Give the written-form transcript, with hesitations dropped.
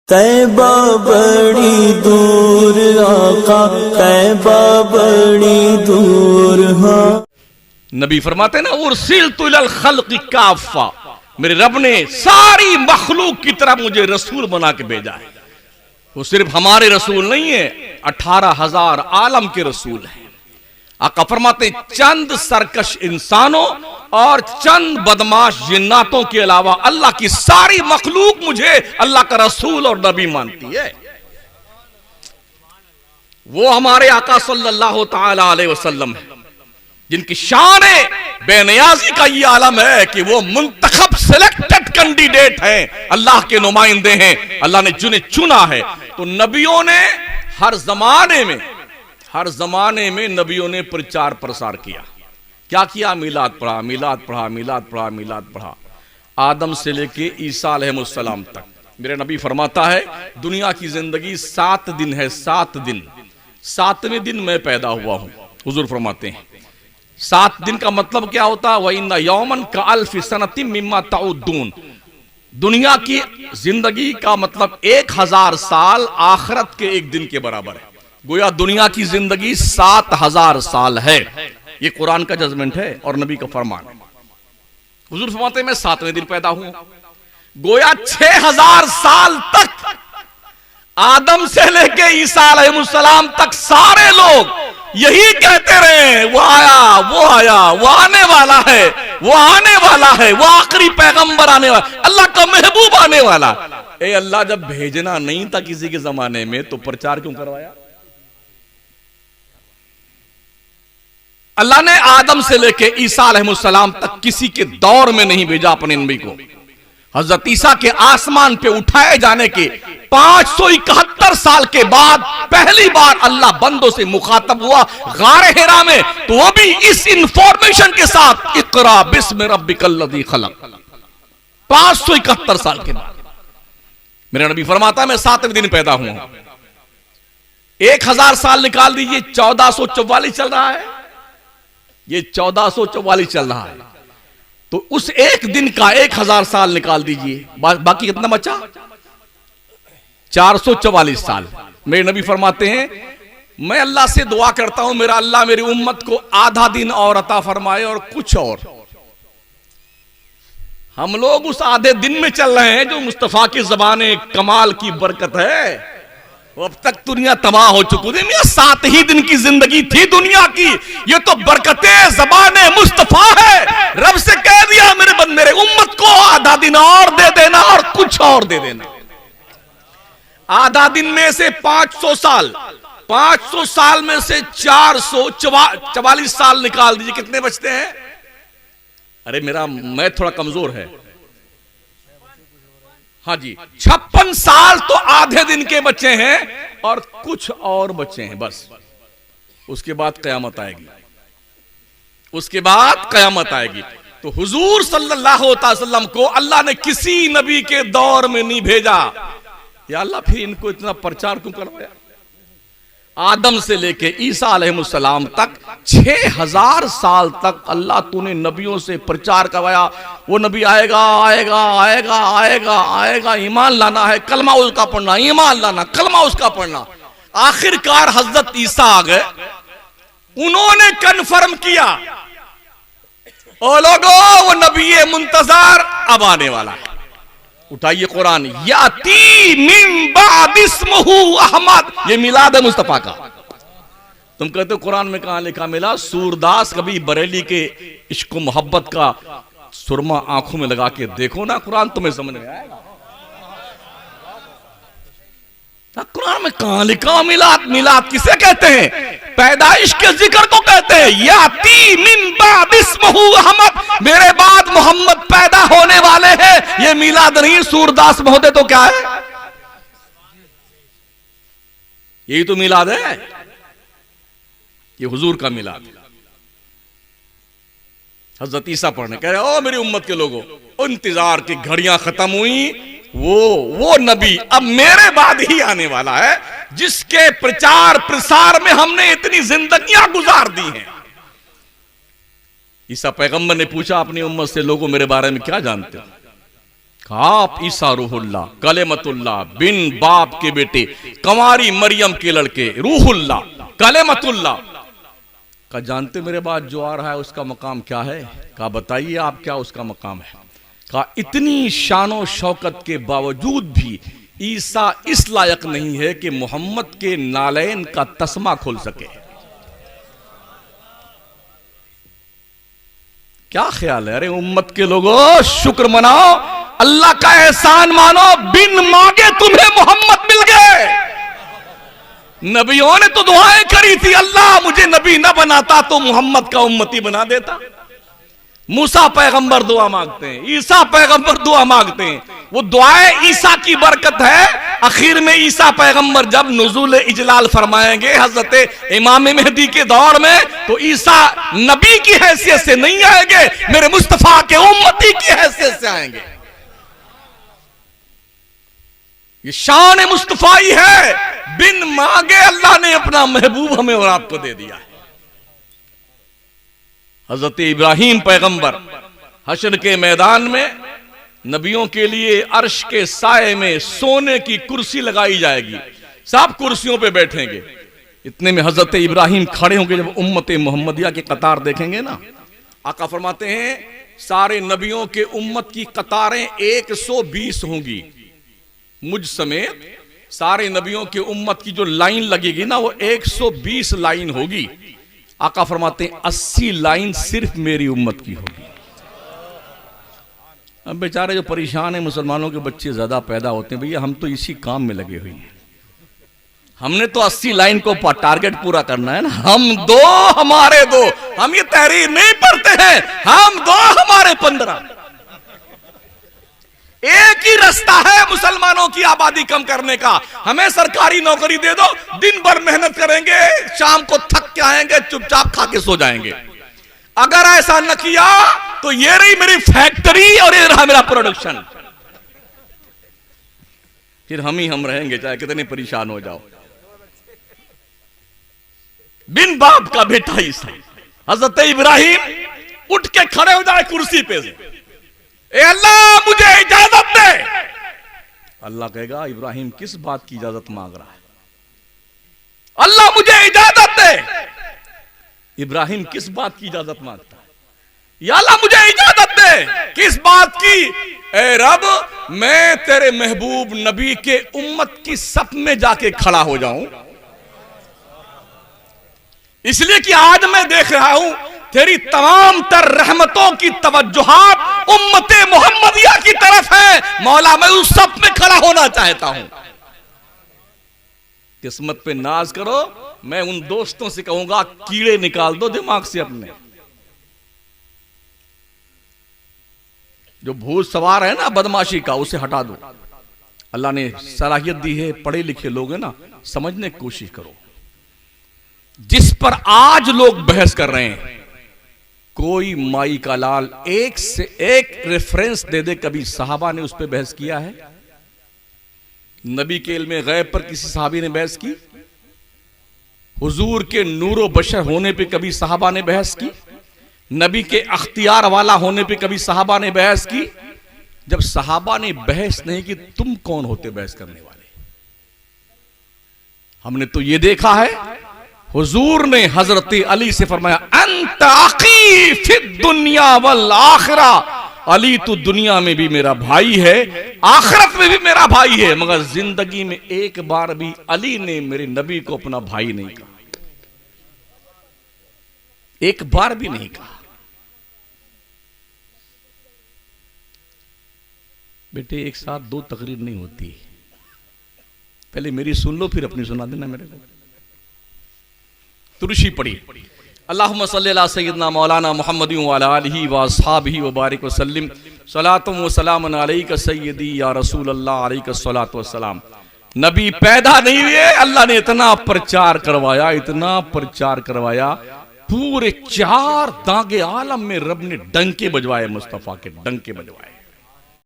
तैबा बड़ी दूर आका, तैबा बड़ी दूर। हाँ, नबी फरमाते ना उर्सिलतु इलल खल्क़ि काफ़ा, मेरे रब ने सारी मखलूक की तरह मुझे रसूल बना के भेजा है। वो सिर्फ हमारे रसूल नहीं है, 18,000 आलम के रसूल हैं। आका फरमाते चंद सरकश इंसानों और चंद बदमाश जिन्नातों के अलावा अल्लाह की सारी मखलूक मुझे अल्लाह का रसूल और नबी मानती है। वो हमारे आका सल्लल्लाहु ताला अलैहि वसल्लम है, जिनकी शान बेनियाजी का ये आलम है कि वो मुंतखब सिलेक्टेड कैंडिडेट हैं, अल्लाह के नुमाइंदे हैं, अल्लाह ने जिन्हें चुना है। तो नबियों ने हर जमाने में नबियों ने प्रचार प्रसार किया। क्या किया? मिलाद पढ़ा, मिलाद पढ़ा, मिलाद पढ़ा, मिलाद पढ़ा, आदम से लेके ईसा अलैहिस्सलाम तक। मेरे नबी फरमाता है दुनिया की जिंदगी 7 दिन है, 7 दिन। 7वें दिन मैं पैदा हुआ हूं। हुजूर फरमाते हैं 7 दिन का मतलब क्या होता है? व इन्ना यौमन का अल्फ सनतिम मिम्मा ताउद्दून। दुनिया की जिंदगी का मतलब 1000 साल आखिरत के एक दिन के बराबर है। गोया दुनिया की जिंदगी 7000 साल है। ये कुरान का जजमेंट है और नबी का फरमान है। हुजूर फरमाते हैं मैं 7वें दिन पैदा हूं। गोया 6000 साल तक आदम से लेके ईसा अलैहिस्सलाम तक सारे लोग यही कहते रहे वो आया, वो आया, वो आने वाला है, वो आने वाला है, वो आखिरी पैगंबर आने वाला, अल्लाह का महबूब आने वाला। ए अल्लाह जब भेजना नहीं था किसी के जमाने में तो प्रचार क्यों करवाया? अल्लाह ने आदम से लेके ईसा अलैहिस्सलाम तक किसी के दौर में नहीं भेजा अपने नबी को। हजरत ईसा के आसमान पे उठाए जाने के 571 साल के बाद पहली बार अल्लाह बंदों से मुखातब हुआ गारे हिरा में, तो वो भी इस इंफॉर्मेशन के साथ इक़रा बिस्मि रब्बिकल लज़ी खलक़। 571 साल के बाद मेरा नबी फरमाता है मैं 7वें दिन पैदा हुआ। 1000 साल निकाल दीजिए, 1444 चल रहा है। ये 1444 चल रहा है, तो उस एक दिन का 1000 साल निकाल दीजिए, बाकी कितना बचा? 444 साल। मेरे नबी फरमाते हैं मैं अल्लाह से दुआ करता हूं मेरा अल्लाह मेरी उम्मत को आधा दिन और अता फरमाए और कुछ और। हम लोग उस आधे दिन में चल रहे हैं जो मुस्तफा की ज़बाने कमाल की बरकत है। अब तक दुनिया तबाह हो चुकी थी। 7 ही दिन की जिंदगी थी दुनिया की। ये तो बरकतें ज़बाने मुस्तफा है। रब से कह दिया मेरे उम्मत को आधा दिन और दे देना और कुछ और दे देना। आधा दिन में से 500 साल, 500 साल में से 444 साल निकाल दीजिए, कितने बचते हैं? अरे मेरा मैथ थोड़ा कमजोर है। हाँ जी, 56 साल तो आधे दिन के बचे हैं और कुछ और बचे हैं बस। उसके बाद कयामत आएगी, उसके बाद कयामत आएगी। तो हुजूर सल्लल्लाहु अलैहि वसल्लम को अल्लाह ने किसी नबी के दौर में नहीं भेजा। या अल्लाह फिर इनको इतना प्रचार क्यों करवाया? आदम से लेके ईसा अलैहिस्सलाम तक 6000 साल तक अल्लाह तूने नबियों से प्रचार करवाया। वो नबी आएगा, आएगा, आएगा, आएगा, आएगा, ईमान लाना है, कलमा उसका पढ़ना, ईमान लाना, कलमा उसका पढ़ना। आखिरकार हजरत ईसा आ गए, उन्होंने कन्फर्म किया ओ लोगो वो नबी मुंतजर अब आने वाला है। उठाइए कुरान, याती मिन बाद इस्मुहु अहमद, ये मिलाद है मुस्तफा का। तुम कहते हो कुरान में कहां लिखा मिला? सूरदास कभी बरेली के इश्क मोहब्बत का सुरमा आंखों में लगा के देखो ना, कुरान तुम्हें समझ में आएगा। कुरान में कहां लिखा मिलाद? मिलाद किसे कहते हैं? पैदाइश के जिक्र को कहते हैं। याती मिन बाद इस्मुहु अहमद, मेरे बाद मोहम्मद पैदा होने वाले हैं। ये मिलाद नहीं। सूरदास में होते तो क्या है? यही तो मिलाद है। ये हुजूर का मिलाद। हजरत ईसा पढ़ने कह रहे ओ मेरी उम्मत के लोगों, इंतजार की घड़ियां खत्म हुई। वो नबी अब मेरे बाद ही आने वाला है, जिसके प्रचार प्रसार में हमने इतनी जिंदगियां गुजार दी हैं। ईसा पैगंबर ने पूछा अपनी उम्मत से, लोगों मेरे बारे में क्या जानते हो? आप ईसा रूहुल्लाह कलेमतुल्लाह बिन बाप के बेटे कंवारी मरियम के लड़के रूहुल्लाह कलेमतुल्लाह का जानते मेरे बाद जो आ रहा है उसका मकाम क्या है? का बताइए आप क्या उसका मकाम है? का इतनी शानो शौकत के बावजूद भी ईसा इस लायक नहीं है कि मोहम्मद के नालैन का तस्मा खोल सके। क्या ख्याल है? अरे उम्मत के लोगों, शुक्र मनाओ, अल्लाह का एहसान मानो, बिन मांगे तुम्हें मोहम्मद मिल गए। नबियों ने तो दुआएं करी थी, अल्लाह मुझे नबी ना बनाता तो मोहम्मद का उम्मती बना देता। मूसा पैगंबर दुआ मांगते हैं, ईसा पैगंबर दुआ मांगते हैं, वो दुआएं ईसा की बरकत है। आखिर में ईसा पैगंबर जब नुज़ूल इजलाल फरमाएंगे हजरत इमाम मेहदी के दौर में, तो ईसा नबी की हैसियत से नहीं आएंगे, मेरे मुस्तफा के उम्मती की हैसियत से आएंगे। ये शान मुस्तफाई है, बिन मांगे अल्लाह ने अपना महबूब हमें और आपको दे दिया है। हजरत इब्राहिम पैगंबर हश्र के मैदान में नबियों के लिए अर्श के साए में सोने की कुर्सी लगाई जाएगी, सब कुर्सियों पे बैठेंगे। इतने में हजरत इब्राहिम खड़े होंगे, जब उम्मत मोहम्मदिया की कतार देखेंगे ना, आका फरमाते हैं सारे नबियों के उम्मत की कतारें 120 होंगी, मुझ समेत सारे नबियों के उम्मत की जो लाइन लगेगी ना, वो 120 लाइन होगी। आका फरमाते हैं 80 लाइन सिर्फ मेरी उम्मत की होगी। अब बेचारे जो परेशान हैं, मुसलमानों के बच्चे ज्यादा पैदा होते हैं, भैया हम तो इसी काम में लगे हुए हैं। हमने तो 80 लाइन को टारगेट पूरा करना है ना, हम दो हमारे दो, हम ये तहरीर नहीं पढ़ते हैं, हम दो हमारे 15। एक ही रास्ता है मुसलमानों की आबादी कम करने का, हमें सरकारी नौकरी दे दो, दिन भर मेहनत करेंगे, शाम को थक के आएंगे, चुपचाप खा के सो जाएंगे। अगर ऐसा न किया तो ये रही मेरी फैक्ट्री और ये रहा मेरा प्रोडक्शन, फिर हम रहेंगे चाहे कितने परेशान हो जाओ। बिन बाप का बेटा ईसा, हजरत इब्राहिम उठ के खड़े हो जाए कुर्सी पे से, ए अल्लाह मुझे इजाजत दे। अल्लाह कहेगा इब्राहिम किस बात की इजाजत मांग रहा है? अल्लाह मुझे इजाजत दे। इब्राहिम किस बात की इजाजत मांगता है? या अल्लाह मुझे इजाजत दे। किस बात की? ए रब, मैं तेरे महबूब नबी के उम्मत की सफ में जाके खड़ा हो जाऊं, इसलिए कि आज मैं देख रहा हूं तेरी तमाम तर रहमतों की तवज्जुहात उम्मते मोहम्मदिया की तरफ है। मौला मैं उस सफ में खड़ा होना चाहता हूं। किस्मत पे नाज करो, मैं उन दोस्तों से कहूंगा कीड़े निकाल दो दिमाग से अपने, जो भूत सवार है ना बदमाशी का, उसे हटा दो। अल्लाह ने सलाहियत दी है, पढ़े लिखे लोग हैं ना, समझने की कोशिश करो। जिस पर आज लोग बहस कर रहे हैं, कोई माई का लाल एक से एक रेफरेंस दे दे, कभी सहाबा ने उस पर बहस किया है? नबी के इल्म गैब पर किसी सहाबी ने बहस की? हुजूर के नूरो बशर होने पे कभी सहाबा ने बहस की? नबी के अख्तियार वाला होने पे कभी सहाबा ने बहस की? जब सहाबा ने बहस नहीं की, तुम कौन होते बहस करने वाले? हमने तो ये देखा है, हुजूर ने हजरत अली से फरमाया अंत अखी फिद दुनिया वल आखिरा, अली तो दुनिया में भी मेरा भाई है, आखिरत में भी मेरा भाई है। मगर जिंदगी में एक बार भी अली ने मेरे नबी को अपना भाई नहीं कहा, एक बार भी नहीं कहा। बेटे एक साथ दो तकरीर नहीं होती, पहले मेरी सुन लो फिर अपनी सुना देना मेरे को। तुरशी पढ़ी, अल्लाहुम्मा सल्ली अला सय्यिदना मौलाना मुहम्मदिन व अला आलिहि व अस्हाबिहि व बारिक व सल्लिम सलातुम व सलामुन अलैका सय्यदी या रसूल अल्लाह अलैका सलातु व सलाम। नबी पैदा नहीं हुए, अल्लाह ने इतना प्रचार करवाया, इतना प्रचार करवाया, पूरे 4 दागे आलम में रब ने डंके बजवाए, मुस्तफा के डंके बजवाए।